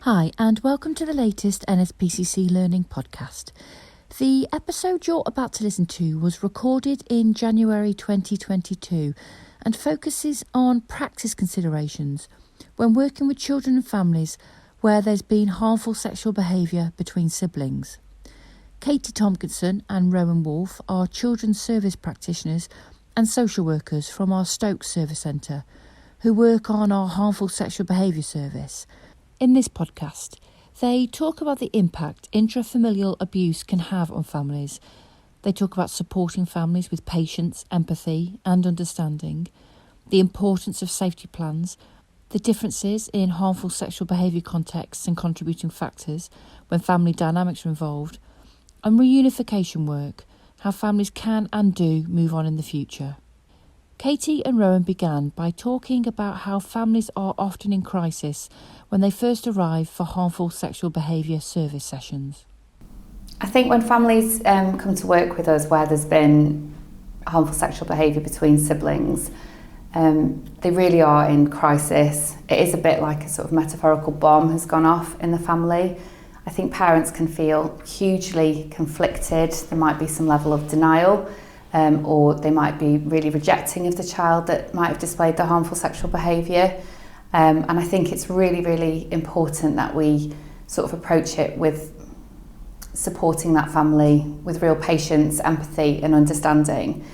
Hi, and welcome to the latest NSPCC Learning Podcast. The episode you're about to listen to was recorded in January 2022 and focuses on practice considerations when working with children and families where there's been harmful sexual behaviour between siblings. Katy, Tomkinson and Rowan, Wolfe are children's service practitioners and social workers from our Stoke Service Centre who work on our harmful sexual behaviour service. In this podcast, they talk about the impact intrafamilial abuse can have on families. They talk about supporting families with patience, empathy and understanding, the importance of safety plans, the differences in harmful sexual behaviour contexts and contributing factors when family dynamics are involved, and reunification work, how families can and do move on in the future. Katy and Rowan began by talking about how families are often in crisis when they first arrive for harmful sexual behaviour service sessions. I think when families come to work with us where there's been harmful sexual behaviour between siblings, they really are in crisis. It is a bit like a sort of metaphorical bomb has gone off in the family. I think parents can feel hugely conflicted. There might be some level of denial. Or they might be really rejecting of the child that might have displayed the harmful sexual behaviour. And I think it's really, really important that we sort of approach it with supporting that family with real patience, empathy and understanding.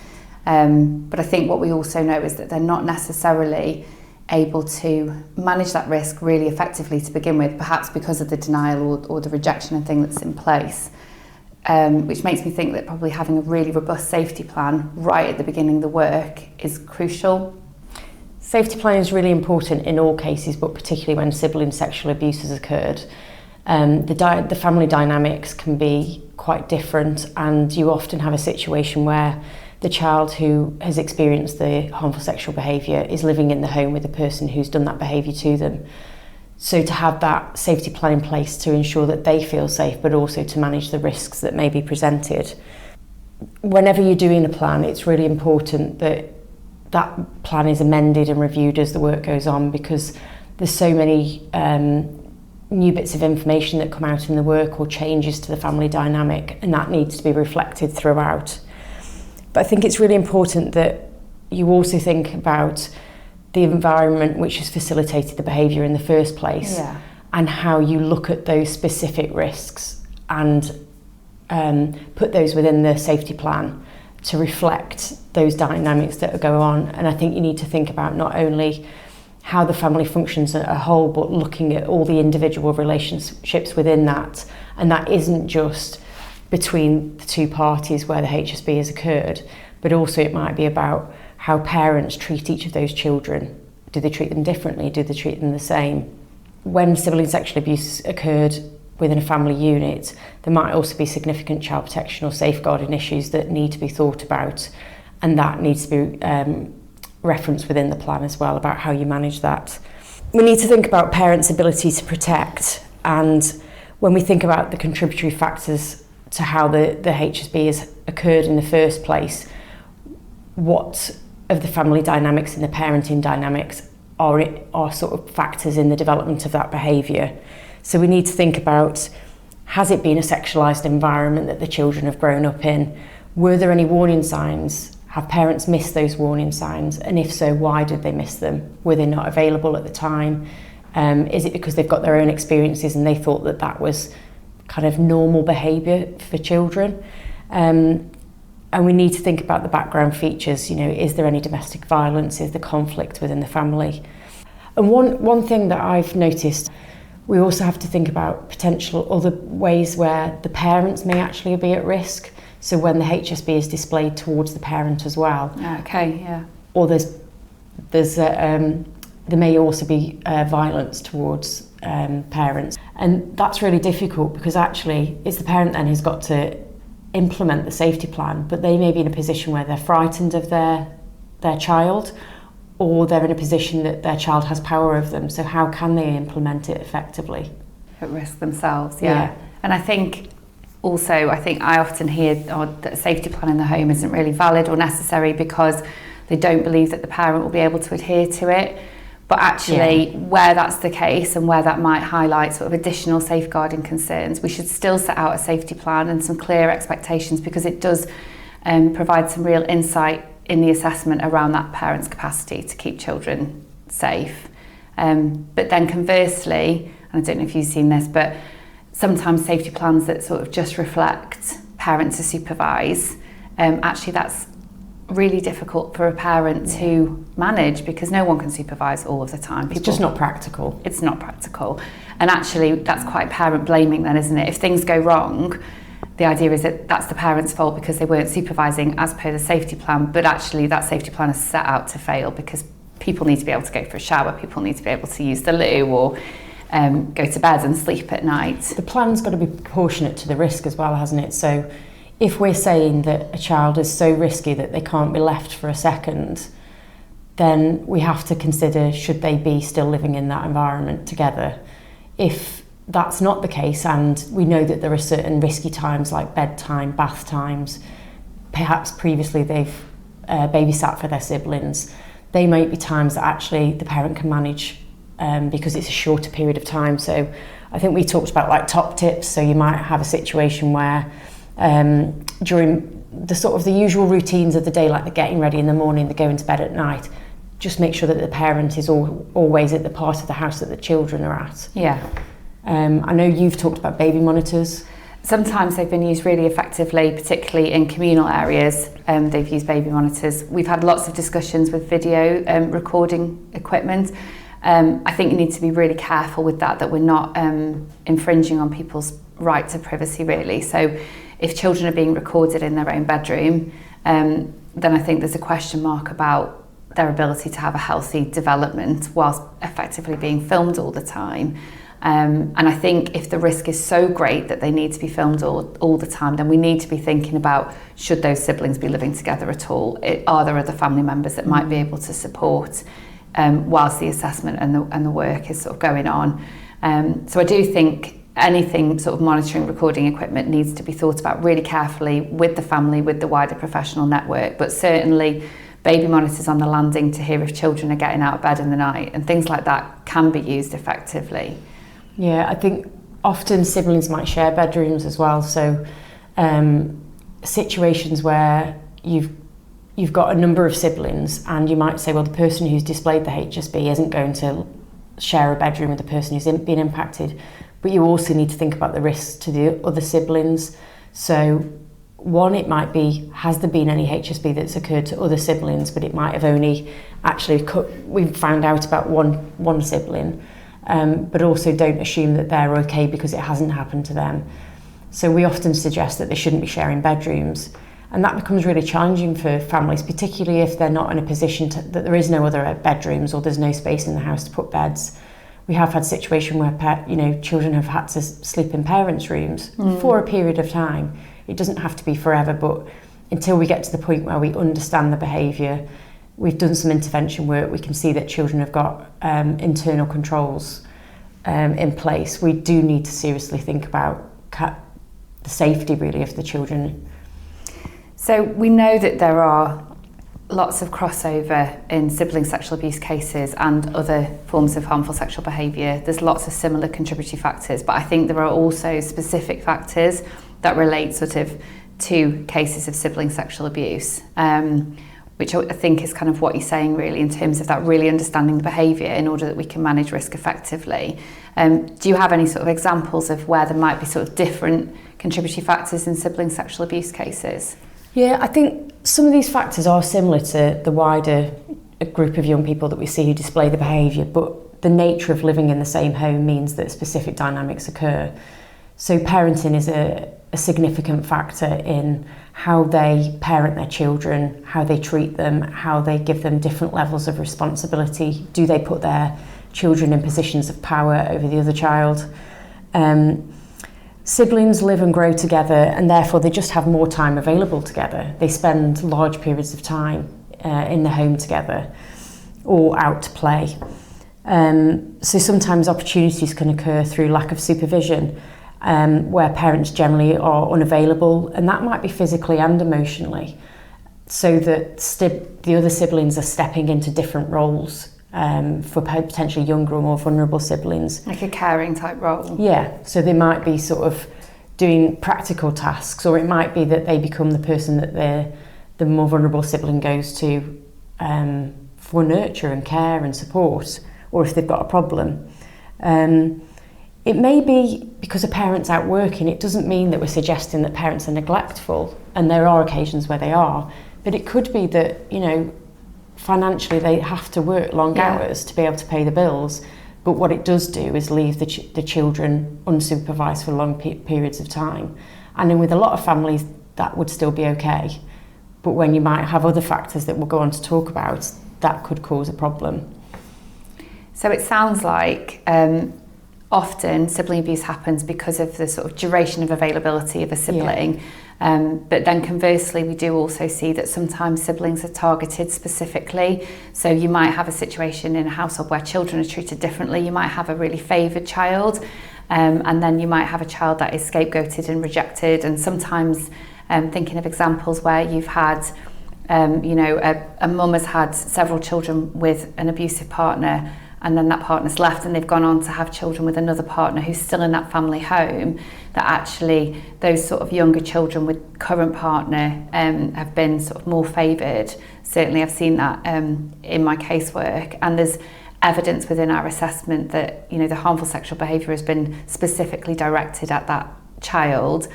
But I think what we also know is that they're not necessarily able to manage that risk really effectively to begin with, perhaps because of the denial or the rejection and thing that's in place. Which makes me think that probably having a really robust safety plan right at the beginning of the work is crucial. Safety planning is really important in all cases, but particularly when sibling sexual abuse has occurred. The family dynamics can be quite different, and you often have a situation where the child who has experienced the harmful sexual behaviour is living in the home with the person who's done that behaviour to them. So to have that safety plan in place to ensure that they feel safe, but also to manage the risks that may be presented. Whenever you're doing a plan, it's really important that that plan is amended and reviewed as the work goes on, because there's so many new bits of information that come out in the work or changes to the family dynamic, and that needs to be reflected throughout. But I think it's really important that you also think about the environment which has facilitated the behaviour in the first place, and how you look at those specific risks and put those within the safety plan to reflect those dynamics that go on. And I think you need to think about not only how the family functions as a whole, but looking at all the individual relationships within that. And that isn't just between the two parties where the HSB has occurred, but also it might be about how parents treat each of those children. Do they treat them differently? Do they treat them the same? When sibling sexual abuse occurred within a family unit, there might also be significant child protection or safeguarding issues that need to be thought about, and that needs to be referenced within the plan as well, about how you manage that. We need to think about parents' ability to protect, and when we think about the contributory factors to how the HSB has occurred in the first place, what of the family dynamics and the parenting dynamics are sort of factors in the development of that behaviour. So we need to think about, has it been a sexualised environment that the children have grown up in? Were there any warning signs? Have parents missed those warning signs? And if so, why did they miss them? Were they not available at the time? Is it because they've got their own experiences and they thought that that was kind of normal behaviour for children? And we need to think about the background features. You know, is there any domestic violence? Is there conflict within the family? And one thing that I've noticed, we also have to think about potential other ways where the parents may actually be at risk. So when the HSB is displayed towards the parent as well. Okay, yeah. Or there may also be violence towards parents. And that's really difficult, because actually it's the parent then who's got to implement the safety plan, but they may be in a position where they're frightened of their child, or they're in a position that their child has power over them. So how can they implement it effectively? At risk themselves, yeah. And I think I often hear that a safety plan in the home isn't really valid or necessary because they don't believe that the parent will be able to adhere to it. But actually, where that's the case and where that might highlight sort of additional safeguarding concerns, we should still set out a safety plan and some clear expectations, because it does provide some real insight in the assessment around that parent's capacity to keep children safe. But then conversely, and I don't know if you've seen this, but sometimes safety plans that sort of just reflect parent to supervise, actually that's really difficult for a parent to manage, because no one can supervise all of the time. It's just not practical. It's not practical. And actually that's quite parent blaming then, isn't it? If things go wrong, the idea is that that's the parent's fault because they weren't supervising as per the safety plan, but actually that safety plan is set out to fail because people need to be able to go for a shower, people need to be able to use the loo or go to bed and sleep at night. The plan's got to be proportionate to the risk as well, hasn't it? So if we're saying that a child is so risky that they can't be left for a second, then we have to consider, should they be still living in that environment together? If that's not the case, and we know that there are certain risky times like bedtime, bath times, perhaps previously they've babysat for their siblings, they might be times that actually the parent can manage because it's a shorter period of time. So I think we talked about like top tips. So you might have a situation where during the sort of the usual routines of the day, like the getting ready in the morning, the going to bed at night, just make sure that the parent is always at the part of the house that the children are at. Yeah. I know you've talked about baby monitors. Sometimes they've been used really effectively, particularly in communal areas. They've used baby monitors. We've had lots of discussions with video recording equipment. I think you need to be really careful with that we're not infringing on people's right to privacy, really. So if children are being recorded in their own bedroom, then I think there's a question mark about their ability to have a healthy development whilst effectively being filmed all the time. And I think if the risk is so great that they need to be filmed all the time, then we need to be thinking about, should those siblings be living together at all? Are there other family members that might be able to support whilst the assessment and the work is sort of going on? So I do think anything sort of monitoring, recording equipment needs to be thought about really carefully with the family, with the wider professional network, but certainly baby monitors on the landing to hear if children are getting out of bed in the night and things like that can be used effectively. Yeah, I think often siblings might share bedrooms as well. So situations where you've got a number of siblings and you might say, well, the person who's displayed the HSB isn't going to share a bedroom with the person who's been impacted. But you also need to think about the risks to the other siblings. So one, it might be, has there been any HSB that's occurred to other siblings, but it might have only actually we've found out about one sibling. But also don't assume that they're okay because it hasn't happened to them. So we often suggest that they shouldn't be sharing bedrooms. And that becomes really challenging for families, particularly if they're not in a position that there is no other bedrooms or there's no space in the house to put beds. We have had situations where children have had to sleep in parents' rooms for a period of time. It doesn't have to be forever, but until we get to the point where we understand the behaviour, we've done some intervention work, we can see that children have got internal controls in place. We do need to seriously think about the safety really of the children. So we know that there are lots of crossover in sibling sexual abuse cases and other forms of harmful sexual behaviour. There's lots of similar contributory factors, but I think there are also specific factors that relate sort of to cases of sibling sexual abuse, which I think is kind of what you're saying really in terms of that really understanding the behaviour in order that we can manage risk effectively. Do you have any sort of examples of where there might be sort of different contributory factors in sibling sexual abuse cases? Yeah, I think some of these factors are similar to the wider group of young people that we see who display the behaviour, but the nature of living in the same home means that specific dynamics occur. So parenting is a significant factor in how they parent their children, how they treat them, how they give them different levels of responsibility. Do they put their children in positions of power over the other child? Siblings live and grow together and therefore they just have more time available together. They spend large periods of time in the home together or out to play. So sometimes opportunities can occur through lack of supervision, where parents generally are unavailable, and that might be physically and emotionally, so that the other siblings are stepping into different roles for potentially younger or more vulnerable siblings. Like a caring type role. Yeah, so they might be sort of doing practical tasks, or it might be that they become the person that the more vulnerable sibling goes to for nurture and care and support, or if they've got a problem. It may be because a parent's out working. It doesn't mean that we're suggesting that parents are neglectful, and there are occasions where they are, but it could be that, you know, financially they have to work long hours to be able to pay the bills, but what it does do is leave the children unsupervised for long periods of time. And then with a lot of families that would still be okay, but when you might have other factors that we'll go on to talk about, that could cause a problem. So it sounds like often sibling abuse happens because of the sort of duration of availability of a sibling. But then conversely, we do also see that sometimes siblings are targeted specifically. So you might have a situation in a household where children are treated differently. You might have a really favoured child, and then you might have a child that is scapegoated and rejected. And sometimes thinking of examples where you've had, a mum has had several children with an abusive partner, and then that partner's left and they've gone on to have children with another partner who's still in that family home, that actually those sort of younger children with current partner have been sort of more favoured. Certainly I've seen that in my casework, and there's evidence within our assessment that, you know, the harmful sexual behaviour has been specifically directed at that child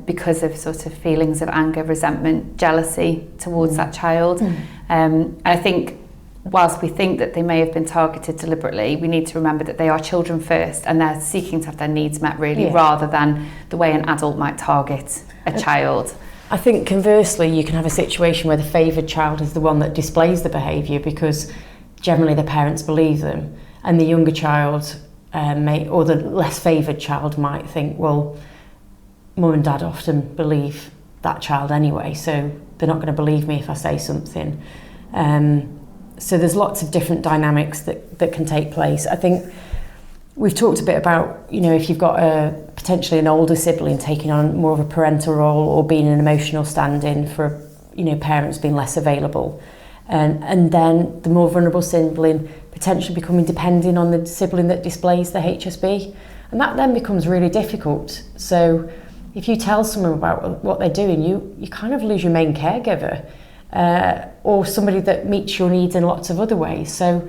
because of sort of feelings of anger, resentment, jealousy towards that child. And I think whilst we think that they may have been targeted deliberately, we need to remember that they are children first, and they're seeking to have their needs met really, rather than the way an adult might target a child. I think conversely, you can have a situation where the favoured child is the one that displays the behaviour because generally the parents believe them, and the younger child or the less favoured child might think, well, mum and dad often believe that child anyway, so they're not going to believe me if I say something. So there's lots of different dynamics that can take place. I think we've talked a bit about, you know, if you've got potentially an older sibling taking on more of a parental role or being an emotional stand-in for, you know, parents being less available. And then the more vulnerable sibling potentially becoming dependent on the sibling that displays the HSB. And that then becomes really difficult. So if you tell someone about what they're doing, you kind of lose your main caregiver. Or somebody that meets your needs in lots of other ways. So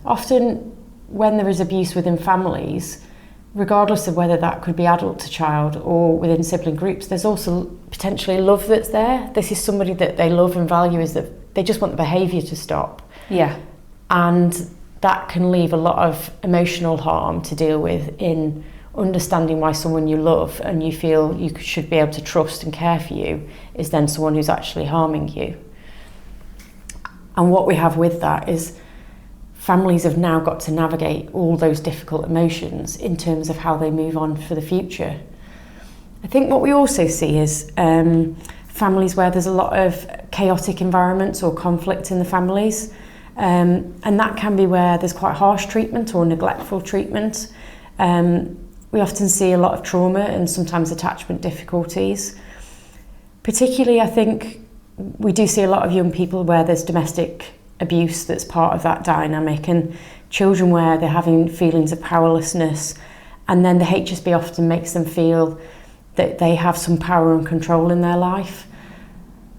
often when there is abuse within families, regardless of whether that could be adult to child or within sibling groups, there's also potentially love that's there. This is somebody that they love and value, is that they just want the behaviour to stop. And that can leave a lot of emotional harm to deal with in understanding why someone you love and you feel you should be able to trust and care for you is then someone who's actually harming you. And what we have with that is families have now got to navigate all those difficult emotions in terms of how they move on for the future. I think what we also see is families where there's a lot of chaotic environments or conflict in the families. And that can be where there's quite harsh treatment or neglectful treatment. We often see a lot of trauma and sometimes attachment difficulties. Particularly, I think, we do see a lot of young people where there's domestic abuse that's part of that dynamic, and children where they're having feelings of powerlessness, and then the HSB often makes them feel that they have some power and control in their life.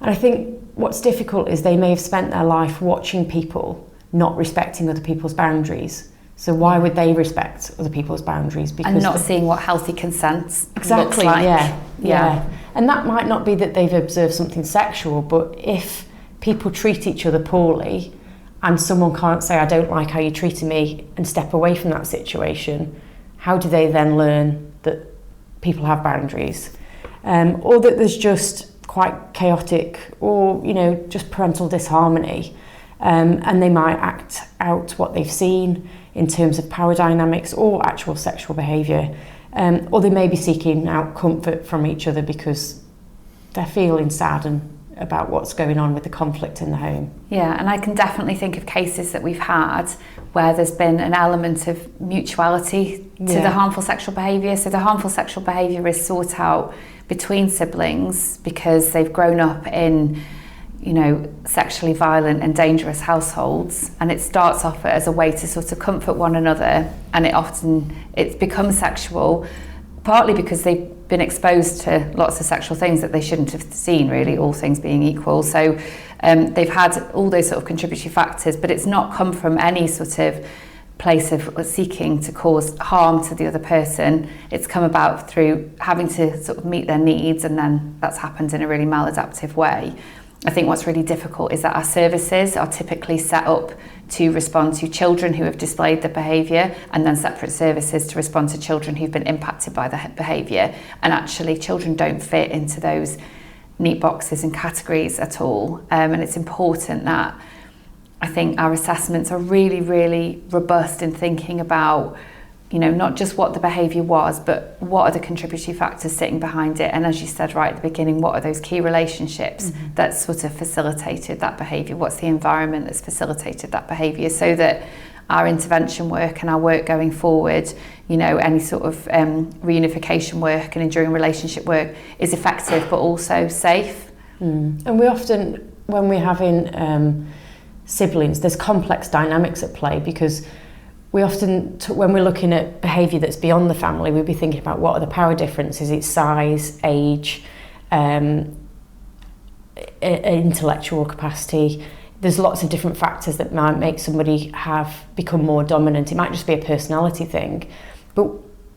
And I think what's difficult is they may have spent their life watching people not respecting other people's boundaries. So why would they respect other people's boundaries? Because and not seeing what healthy consent looks like. Yeah. And that might not be that they've observed something sexual, but if people treat each other poorly and someone can't say, I don't like how you're treating me, and step away from that situation, how do they then learn that people have boundaries? Or that there's just quite chaotic or, you know, just parental disharmony, and they might act out what they've seen in terms of power dynamics or actual sexual behaviour, or they may be seeking out comfort from each other because they're feeling sad and about what's going on with the conflict in the home. Yeah, and I can definitely think of cases that we've had where there's been an element of mutuality to the harmful sexual behaviour. So the harmful sexual behaviour is sought out between siblings because they've grown up in, sexually violent and dangerous households, and it starts off as a way to sort of comfort one another, and it's become sexual partly because they've been exposed to lots of sexual things that they shouldn't have seen, really, all things being equal. So they've had all those sort of contributory factors, but it's not come from any sort of place of seeking to cause harm to the other person. It's come about through having to sort of meet their needs, and then that's happened in a really maladaptive way. I think what's really difficult is that our services are typically set up to respond to children who have displayed the behaviour, and then separate services to respond to children who've been impacted by the behaviour. And actually children don't fit into those neat boxes and categories at all. And it's important that I think our assessments are really, really robust in thinking about, not just what the behaviour was, but what are the contributory factors sitting behind it. And as you said right at the beginning, what are those key relationships that sort of facilitated that behaviour? What's the environment that's facilitated that behaviour, so that our intervention work and our work going forward, any sort of reunification work and enduring relationship work is effective but also safe. And we often, when we're having siblings, there's complex dynamics at play, because we often, when we're looking at behaviour that's beyond the family, we'd be thinking about what are the power differences, its size, age, intellectual capacity. There's lots of different factors that might make somebody become more dominant. It might just be a personality thing. But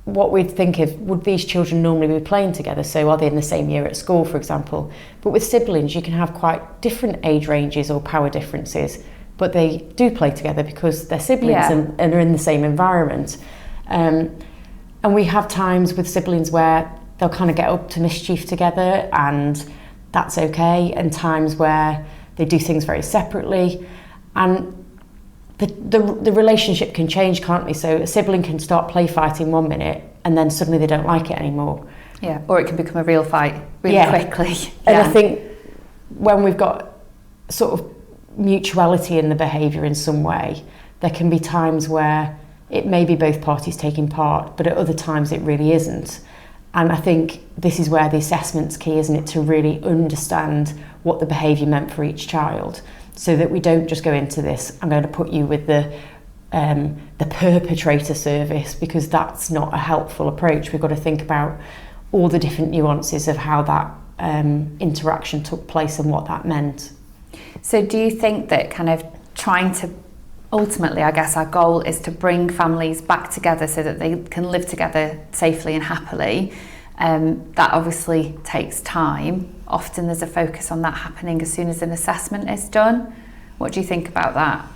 what we'd think of, would these children normally be playing together? So are they in the same year at school, for example? But with siblings, you can have quite different age ranges or power differences, but they do play together because they're siblings and are in the same environment. And we have times with siblings where they'll kind of get up to mischief together, and that's okay, and times where they do things very separately. And the relationship can change, can't we? So a sibling can start play fighting 1 minute, and then suddenly they don't like it anymore. Yeah, or it can become a real fight really quickly. And I think when we've got sort of mutuality in the behaviour in some way, there can be times where it may be both parties taking part, but at other times it really isn't. And I think this is where the assessment's key, isn't it, to really understand what the behaviour meant for each child, so that we don't just go into this, I'm going to put you with the perpetrator service, because that's not a helpful approach. We've got to think about all the different nuances of how that interaction took place and what that meant. So do you think that kind of trying to, ultimately, I guess our goal is to bring families back together so that they can live together safely and happily? That obviously takes time. Often there's a focus on that happening as soon as an assessment is done. What do you think about that?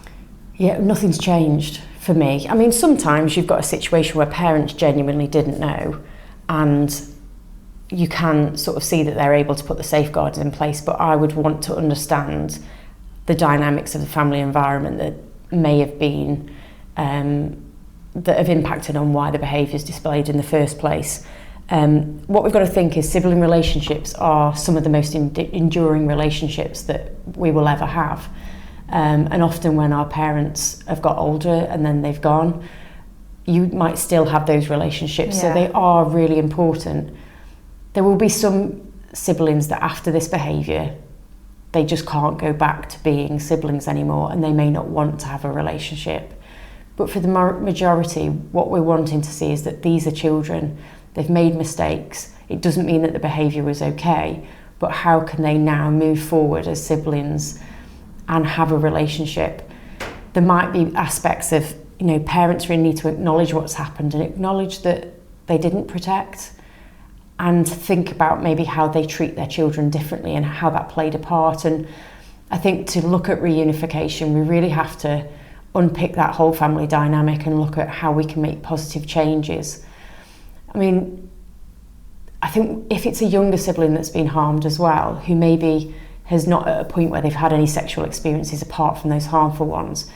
Yeah, nothing's changed for me. I mean, sometimes you've got a situation where parents genuinely didn't know, and you can sort of see that they're able to put the safeguards in place, but I would want to understand the dynamics of the family environment that may have been, that have impacted on why the behaviour is displayed in the first place. What we've got to think is sibling relationships are some of the most enduring relationships that we will ever have. And often when our parents have got older and then they've gone, you might still have those relationships. So they are really important. There will be some siblings that after this behaviour, they just can't go back to being siblings anymore, and they may not want to have a relationship. But for the majority, what we're wanting to see is that these are children. They've made mistakes. It doesn't mean that the behaviour was okay, but how can they now move forward as siblings and have a relationship? There might be aspects of, parents really need to acknowledge what's happened and acknowledge that they didn't protect, and think about maybe how they treat their children differently and how that played a part. And I think to look at reunification, we really have to unpick that whole family dynamic and look at how we can make positive changes. I mean, I think if it's a younger sibling that's been harmed as well, who maybe has not at a point where they've had any sexual experiences apart from those harmful ones,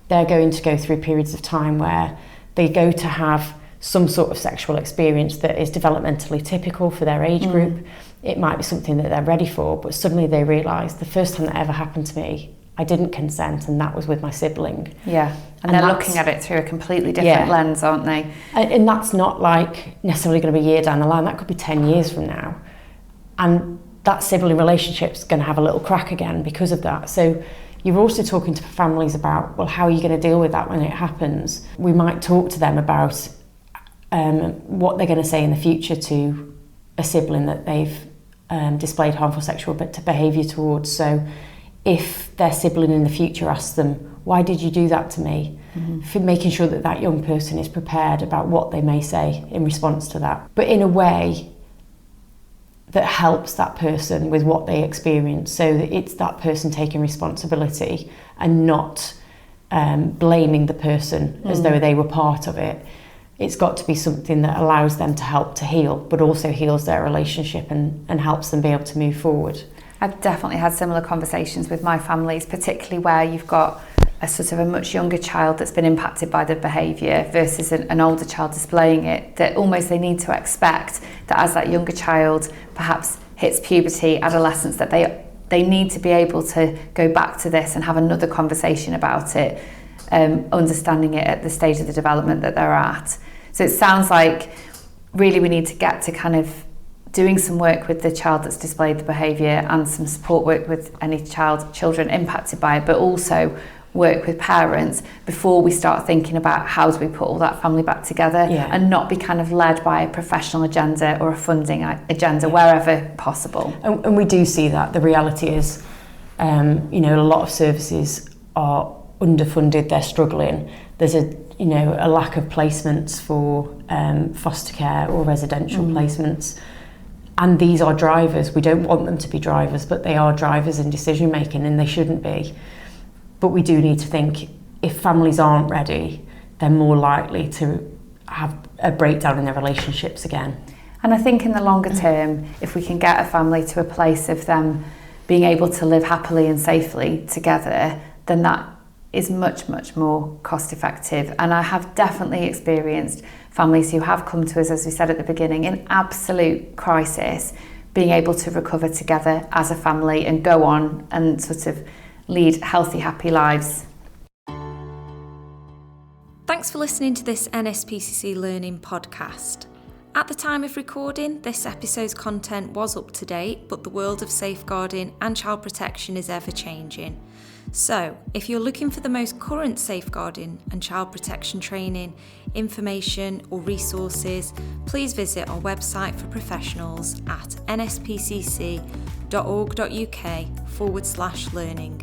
they're going to go through periods of time where they go to have some sort of sexual experience that is developmentally typical for their age group. It might be something that they're ready for, but suddenly they realise the first time that ever happened to me, I didn't consent, and that was with my sibling. Yeah, and they're looking at it through a completely different lens, aren't they? And that's not like necessarily going to be a year down the line, that could be 10 years from now. And that sibling relationship's going to have a little crack again because of that. So you're also talking to families about, well, how are you going to deal with that when it happens? We might talk to them about what they're going to say in the future to a sibling that they've displayed harmful sexual behaviour towards. So if their sibling in the future asks them, why did you do that to me? For making sure that that young person is prepared about what they may say in response to that, but in a way that helps that person with what they experience, so that it's that person taking responsibility and not blaming the person as though they were part of it. It's got to be something that allows them to help to heal, but also heals their relationship and helps them be able to move forward. I've definitely had similar conversations with my families, particularly where you've got a sort of a much younger child that's been impacted by the behaviour versus an older child displaying it, that almost they need to expect that as that younger child perhaps hits puberty, adolescence, that they need to be able to go back to this and have another conversation about it, understanding it at the stage of the development that they're at. So it sounds like really we need to get to kind of doing some work with the child that's displayed the behaviour and some support work with any children impacted by it, but also work with parents before we start thinking about how do we put all that family back together, and not be kind of led by a professional agenda or a funding agenda wherever possible. And we do see that. The reality is, a lot of services are underfunded, they're struggling. There's a lack of placements for foster care or residential placements. And these are drivers. We don't want them to be drivers, but they are drivers in decision making, and they shouldn't be. But we do need to think, if families aren't ready, they're more likely to have a breakdown in their relationships again. And I think in the longer term, if we can get a family to a place of them being able to live happily and safely together, then that is much, much more cost effective. And I have definitely experienced families who have come to us, as we said at the beginning, in absolute crisis, being able to recover together as a family and go on and sort of lead healthy, happy lives. Thanks for listening to this NSPCC Learning Podcast. At the time of recording, this episode's content was up to date, but the world of safeguarding and child protection is ever changing. So, if you're looking for the most current safeguarding and child protection training, information or resources, please visit our website for professionals at nspcc.org.uk/learning.